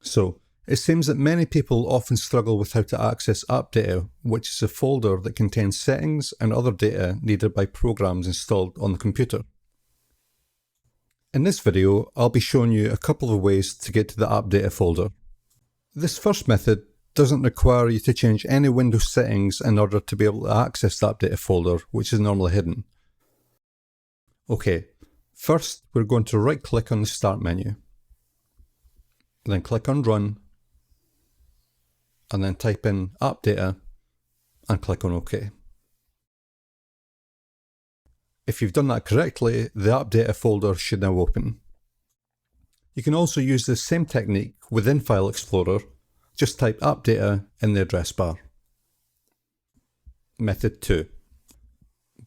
So, it seems that many people often struggle with how to access Appdata, which is a folder that contains settings and other data needed by programs installed on the computer. In this video, I'll be showing you a couple of ways to get to the Appdata folder. This first method doesn't require you to change any Windows settings in order to be able to access the Appdata folder, which is normally hidden. Okay, first we're going to right click on the Start menu, then click on Run, and then type in Appdata and click on OK. If you've done that correctly, the Appdata folder should now open. You can also use the same technique within File Explorer. Just type Appdata in the address bar. Method 2.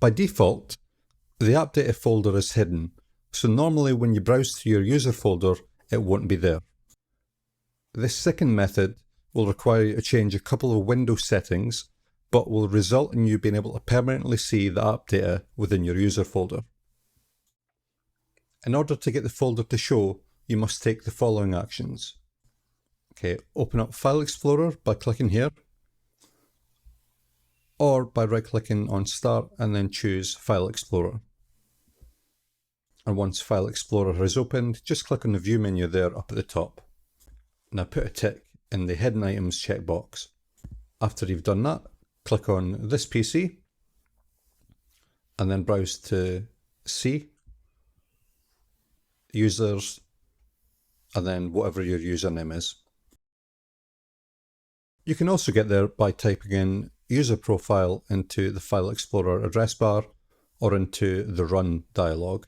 By default, the Appdata folder is hidden, so normally when you browse through your user folder, it won't be there. This second method will require you to change a couple of Windows settings, but will result in you being able to permanently see the Appdata within your user folder. In order to get the folder to show, you must take the following actions. Okay, open up File Explorer by clicking here, or by right-clicking on Start and then choose File Explorer. And once File Explorer has opened, just click on the View menu there up at the top. Now put a tick in the Hidden Items checkbox. After you've done that, click on this PC, and then browse to C, Users, and then whatever your username is. You can also get there by typing in User Profile into the File Explorer address bar or into the Run dialog.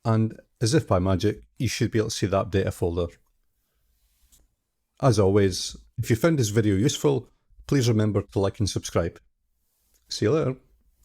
And as if by magic, you should be able to see that Appdata folder. As always, if you found this video useful, please remember to like and subscribe. See you later.